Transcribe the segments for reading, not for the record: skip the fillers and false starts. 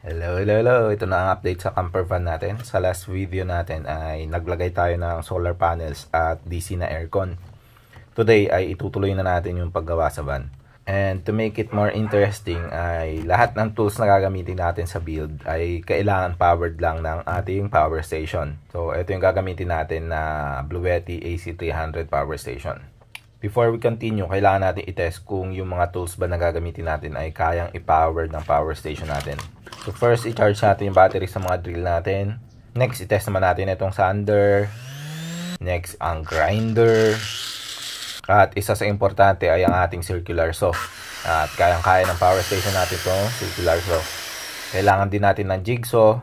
Hello. Ito na ang update sa camper van natin. Sa last video natin ay naglagay tayo ng solar panels at DC na aircon. Today ay itutuloy na natin yung paggawa sa van. And to make it more interesting ay lahat ng tools na gagamitin natin sa build ay kailangan powered lang ng ating power station. So ito yung gagamitin natin na Bluetti AC300 power station. Before we continue, kailangan natin i-test kung yung mga tools ba na gagamitin natin ay kayang i-power ng power station natin. So first, i-charge natin yung battery sa mga drill natin. Next, i-test naman natin itong sander. Next, ang grinder. At isa sa importante ay ang ating circular saw. At kayang-kaya ng power station natin itong circular saw. Kailangan din natin ng jigsaw.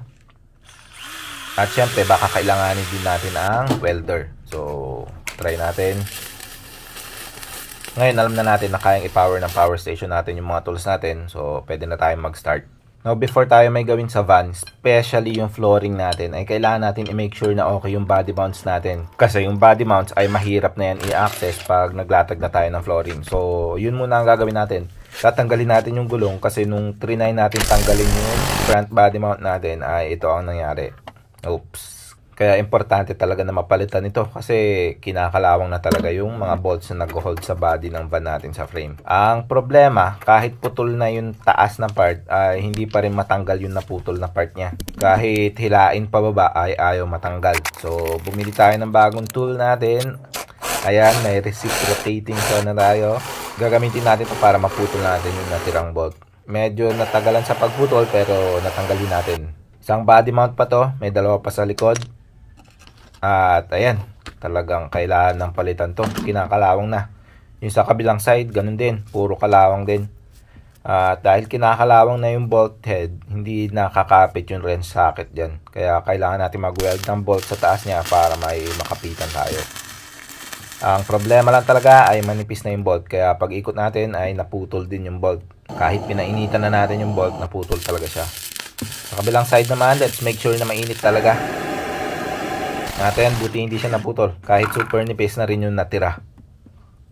At syempre, baka kailanganin din natin ang welder. So, try natin. Ngayon, alam na natin na kayang i-power ng power station natin yung mga tools natin. So, pwede na tayong mag-start. Now, before tayo may gawin sa van, especially yung flooring natin, ay kailangan natin i-make sure na okay yung body mounts natin. Kasi yung body mounts ay mahirap na yan i-access pag naglatag na tayo ng flooring. So, yun muna ang gagawin natin. Tatanggalin natin yung gulong kasi nung trinay natin tanggalin yung front body mount natin, ay ito ang nangyari. Oops. Kaya importante talaga na mapalitan ito kasi kinakalawang na talaga yung mga bolts na nag-hold sa body ng van natin sa frame. Ang problema, kahit putol na yung taas na part, ay hindi pa rin matanggal yung naputol na part niya. Kahit hilain pababa ay ayaw matanggal. So, bumili tayo ng bagong tool natin. Ayan, may reciprocating saw na tayo. Gagamitin natin ito para maputol natin yung natirang bolt. Medyo natagalan sa pagputol pero natanggalin natin. Isang body mount pa to, may dalawa pa sa likod. At ayan, talagang kailangan ng palitan to. Kinakalawang na. Yung sa kabilang side, ganun din. Puro kalawang din. At dahil kinakalawang na yung bolt head, hindi nakakapit yung wrench socket dyan. Kaya kailangan natin mag-weld ng bolt sa taas niya para may makapitan tayo. Ang problema lang talaga ay manipis na yung bolt. Kaya pag ikot natin ay naputol din yung bolt. Kahit pinainitan na natin yung bolt, naputol talaga siya. Sa kabilang side naman, let's make sure na mainit talaga natin, buti hindi siya naputol. Kahit super nipis na rin yung natira.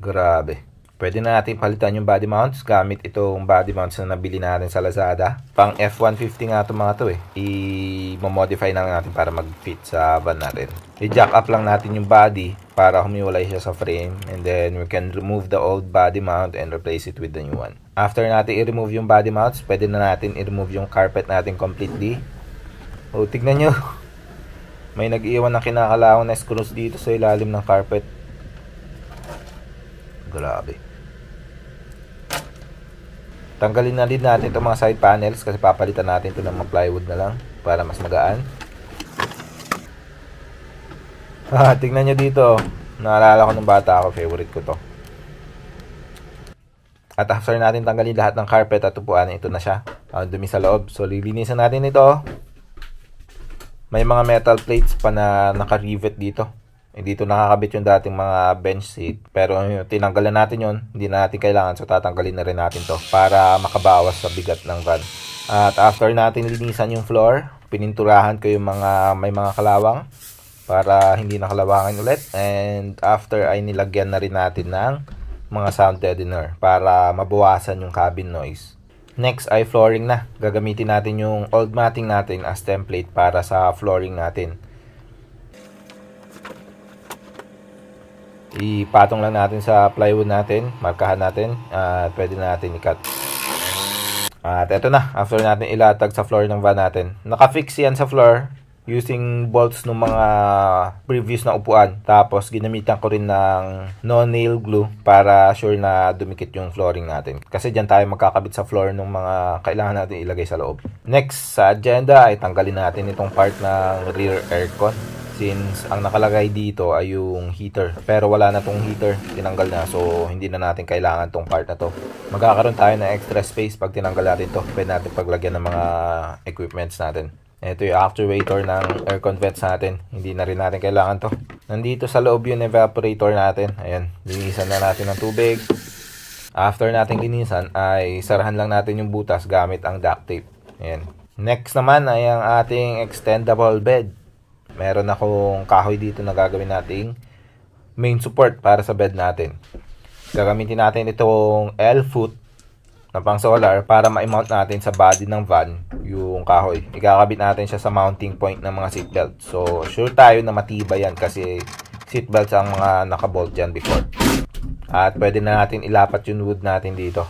Grabe. Pwede na natin palitan yung body mounts gamit itong body mounts na nabili natin sa Lazada. Pang F-150 nga itong mga to eh. I-modify na natin para mag-fit sa van natin. I-jack up lang natin yung body para humiwalay siya sa frame. And then we can remove the old body mount and replace it with the new one. After natin i-remove yung body mounts, pwede na natin i-remove yung carpet natin completely. O, tignan nyo. May nag-iwan ng kinakalawang na screws dito sa ilalim ng carpet. Grabe. Tanggalin na din natin itong mga side panels kasi papalitan natin ito ng mga plywood na lang para mas magaan. Tingnan nyo dito. Naalala ko nung bata ako. Favorite ko to. At after natin tanggalin lahat ng carpet at upuan, ito na siya. Ang dumi sa loob. So, lilinisan natin ito. May mga metal plates pa na naka-rivet dito. Dito nakakabit yung dating mga bench seat. Pero tinanggalan natin yun. Hindi na natin kailangan. So tatanggalin na rin natin to para makabawas sa bigat ng van. At after natin linisan yung floor, pininturahan ko yung may mga kalawang para hindi nakalawangan ulit. And after ay nilagyan na rin natin ng mga sound deadener para mabawasan yung cabin noise. Next ay flooring na. Gagamitin natin yung old matting natin as template para sa flooring natin. Ipatong lang natin sa plywood natin. Markahan natin. At pwede na natin i-cut. At eto na. After natin ilatag sa floor ng van natin. Nakafix yan sa floor using bolts ng mga previous na upuan. Tapos ginamitan ko rin ng no-nail glue para sure na dumikit yung flooring natin. Kasi dyan tayo magkakabit sa floor ng mga kailangan natin ilagay sa loob. Next sa agenda ay tanggalin natin itong part ng rear aircon. Since ang nakalagay dito ay yung heater. Pero wala na tong heater. Tinanggal na. So hindi na natin kailangan tong part na to. Magkakaroon tayo ng extra space pag tinanggal natin to. Pwede natin paglagyan ng mga equipments natin. Ito yung actuator ng aircon vents natin. Hindi na rin natin kailangan to. Nandito sa loob yung evaporator natin. Ayan, linisan na natin ng tubig. After natin linisan ay sarahan lang natin yung butas gamit ang duct tape. Ayan. Next naman ay ang ating extendable bed. Meron akong kahoy dito na gagawin nating main support para sa bed natin. Gagamitin natin itong L-foot na pang solar para ma-mount natin sa body ng van yung kahoy. Ikakabit natin siya sa mounting point ng mga seatbelt. So, sure tayo na matibay yan kasi seatbelts ang mga nakabolt dyan before. At pwede na natin ilapat yung wood natin dito.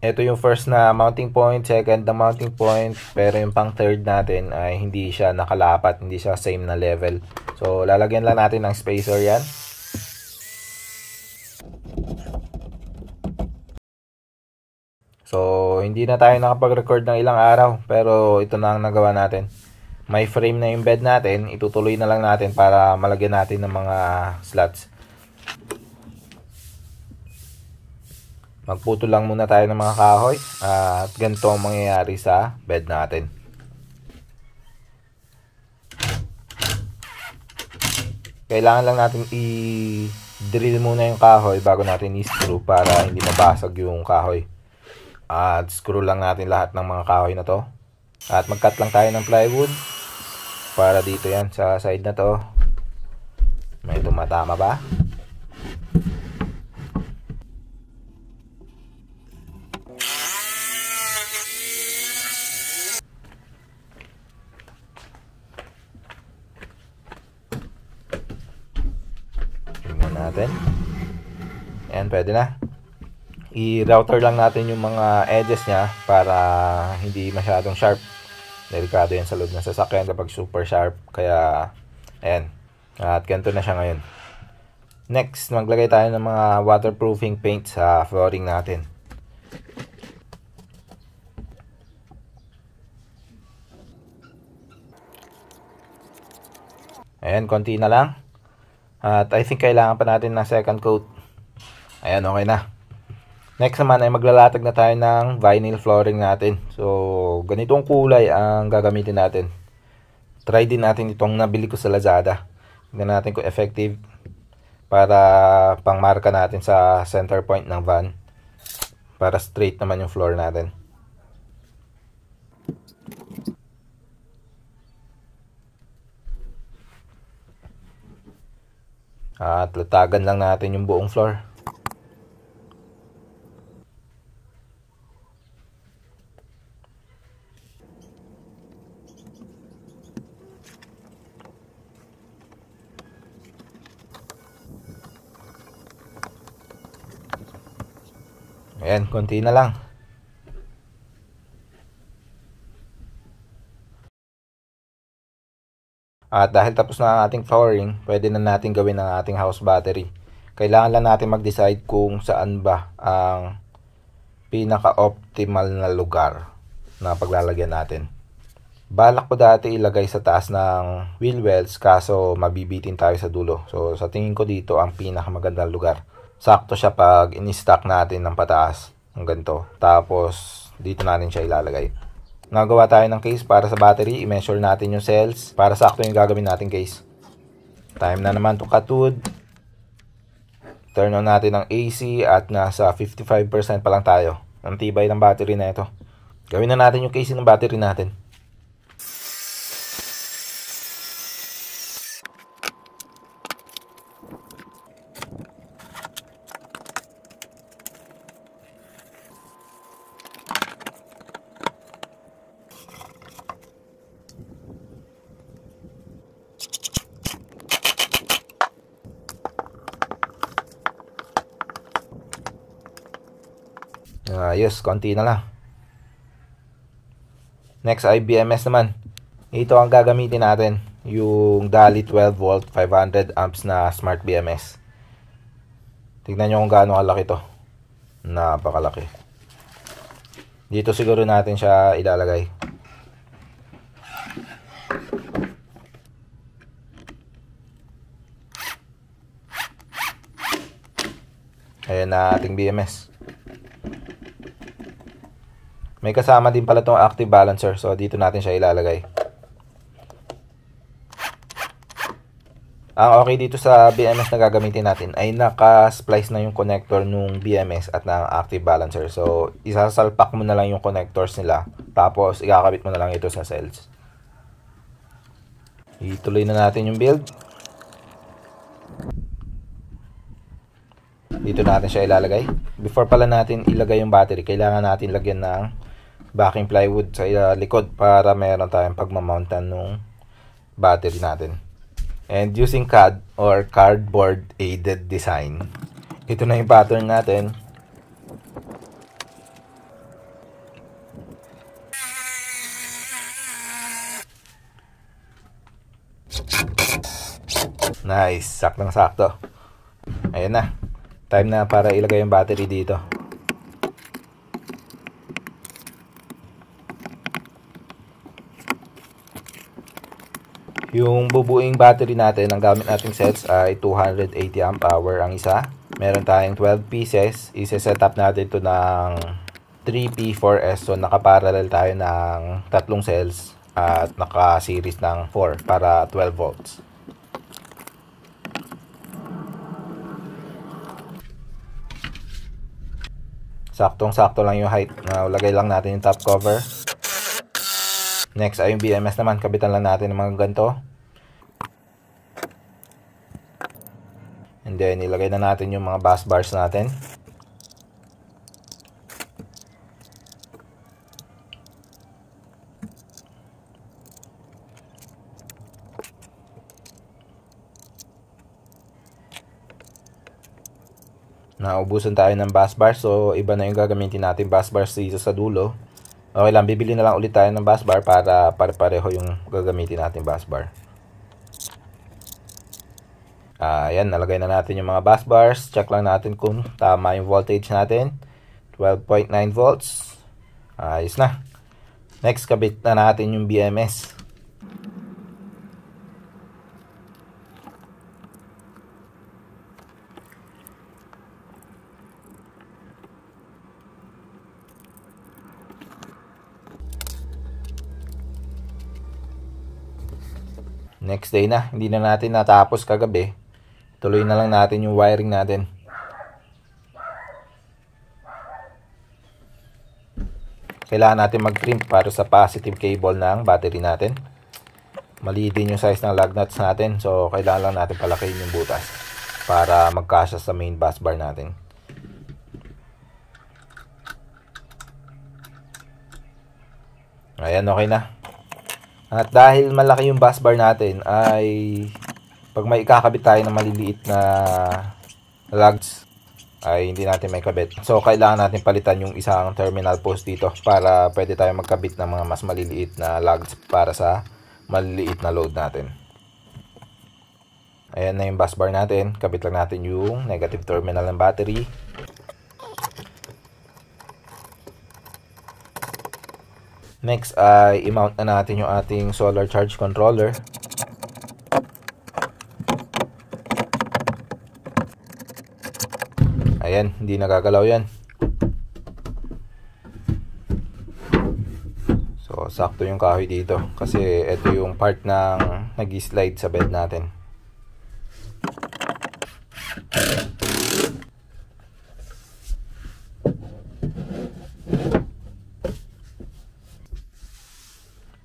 Ito yung first na mounting point, second na mounting point, pero yung pang third natin ay hindi siya nakalapat, hindi siya same na level. So, lalagyan lang natin ng spacer yan. So, hindi na tayo nakapag-record ng ilang araw, pero ito na ang nagawa natin. May frame na yung bed natin, itutuloy na lang natin para malagyan natin ng mga slots. Magputol lang muna tayo ng mga kahoy at ganito ang mangyayari sa bed natin. Kailangan lang natin i-drill muna yung kahoy bago natin i-screw para hindi mabasag yung kahoy. At screw lang natin lahat ng mga kahoy na to. At mag-cut lang tayo ng plywood para dito yan sa side na to. May tumatama ba? Natin. Ayan, pwede na. I-router lang natin yung mga edges niya para hindi masyadong sharp. Delikado yan sa loob ng sasakyan kapag super sharp. Kaya, ayan. At ganito na siya ngayon. Next, maglagay tayo ng mga waterproofing paint sa flooring natin. Ayan, konti na lang. At I think kailangan pa natin ng second coat. Ayan, okay na. Next naman ay maglalatag na tayo ng vinyl flooring natin. So, ganitong kulay ang gagamitin natin. Try din natin itong nabili ko sa Lazada. Tignan natin kung effective para pangmarka natin sa center point ng van. Para straight naman yung floor natin. At latagan lang natin yung buong floor. Ayan, konti na lang. At dahil tapos na ang ating flooring, pwede na natin gawin ang ating house battery. Kailangan lang natin mag-decide kung saan ba ang pinaka-optimal na lugar na paglalagyan natin. Balak ko dati ilagay sa taas ng wheel wells kaso mabibitin tayo sa dulo. So sa tingin ko dito ang pinakamagandang lugar. Sakto siya pag in-stack natin ng pataas. Ang ganito. Tapos dito natin siya ilalagay. Nagawa tayo ng case para sa battery. I-measure natin yung cells para sakto yung gagawin natin case. Time na naman to cut wood. Turn on natin ang AC at nasa 55% pa lang tayo. Ang tibay ng battery na ito. Gawin na natin yung casing ng battery natin. Ayos, konti na lang. Next ay BMS naman. Ito ang gagamitin natin. Yung Dali 12 volt 500 amps na smart BMS. Tignan nyo kung gaano kalaki to. Napakalaki. Dito siguro natin siya ilalagay. Ayan na ating BMS. May kasama din pala itong active balancer. So, dito natin siya ilalagay. Ang okay dito sa BMS na gagamitin natin ay naka-splice na yung connector nung BMS at ng active balancer. So, isasalpak mo na lang yung connectors nila. Tapos, ikakabit mo na lang ito sa cells. Ituloy na natin yung build. Dito natin siya ilalagay. Before pala natin ilagay yung battery, kailangan natin lagyan ng backing plywood sa likod para meron tayong pagmamountan ng battery natin. And using CAD or cardboard aided design, ito na yung pattern natin. Nice, saktong sakto. Ayan na. Time na para ilagay yung battery dito. Yung bubuing battery natin, ang gamit nating sets ay 280 amp hour ang isa. Meron tayong 12 pieces. Isa-set up natin ito ng 3P4S. So nakaparallel tayo ng tatlong cells at naka-series ng 4 para 12 volts. Saktong-sakto lang yung height. Lagay lang natin yung top cover. Next ay yung BMS naman. Kabitan lang natin ng mga ganito. And then ilagay na natin yung mga bus bars natin. Naubusan tayo ng bus bar, so iba na yung gagamitin natin bus bars dito sa dulo. Okay lang, bibili na lang ulit tayo ng bus bar para pare-pareho yung gagamitin natin bus bar. Ayan, nalagay na natin yung mga bus bars. Check lang natin kung tama yung voltage natin. 12.9 volts. Ayos na. Next, kabit na natin yung BMS. Next day na, hindi na natin natapos kagabi. Tuloy na lang natin yung wiring natin. Kailangan natin mag-trim para sa positive cable ng battery natin. Mali din yung size ng lug nuts natin, so kailangan lang natin palakihin yung butas para magkasya sa main bus bar natin. Ayan, okay na. At dahil malaki yung bus bar natin, ay pag may ikakabit tayo na maliliit na lugs, ay hindi natin may kabit. So kailangan natin palitan yung isang terminal post dito para pwede tayo magkabit ng mga mas maliliit na lugs para sa maliliit na load natin. Ayan na yung bus bar natin. Kabit lang natin yung negative terminal ng battery. Next ay i-mount na natin yung ating solar charge controller. Ayan, hindi nagagalaw yan. So, sakto yung kahoy dito kasi ito yung part ng nag-slide sa bed natin.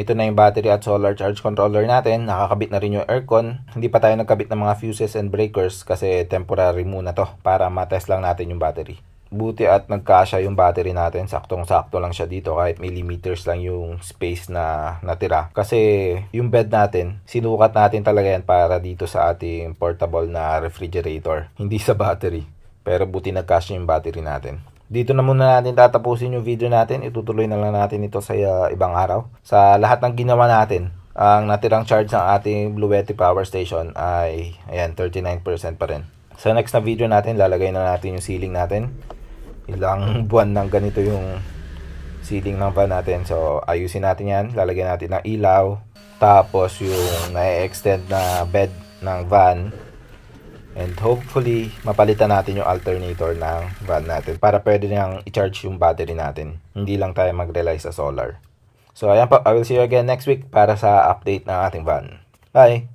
Ito na yung battery at solar charge controller natin. Nakakabit na rin yung aircon. Hindi pa tayo nagkabit ng mga fuses and breakers kasi temporary muna to para matest lang natin yung battery. Buti at nagkasya yung battery natin. Saktong-sakto lang siya dito kahit millimeters lang yung space na natira. Kasi yung bed natin, sinukat natin talaga yan para dito sa ating portable na refrigerator. Hindi sa battery. Pero buti nagkasya yung battery natin. Dito na muna natin tatapusin yung video natin. Itutuloy na lang natin ito sa ibang araw. Sa lahat ng ginawa natin, ang natirang charge ng ating Bluetti power station ay ayan, 39% pa rin. Sa next na video natin, lalagay na natin yung ceiling natin. Ilang buwan nang ganito yung ceiling ng van natin. So ayusin natin yan. Lalagyan natin ng ilaw. Tapos yung na-extend na bed ng van. And hopefully, mapalitan natin yung alternator ng van natin para pwede niyang i-charge yung battery natin. Hindi lang tayo mag-rely sa solar. So, ayan po. I will see you again next week para sa update ng ating van. Bye!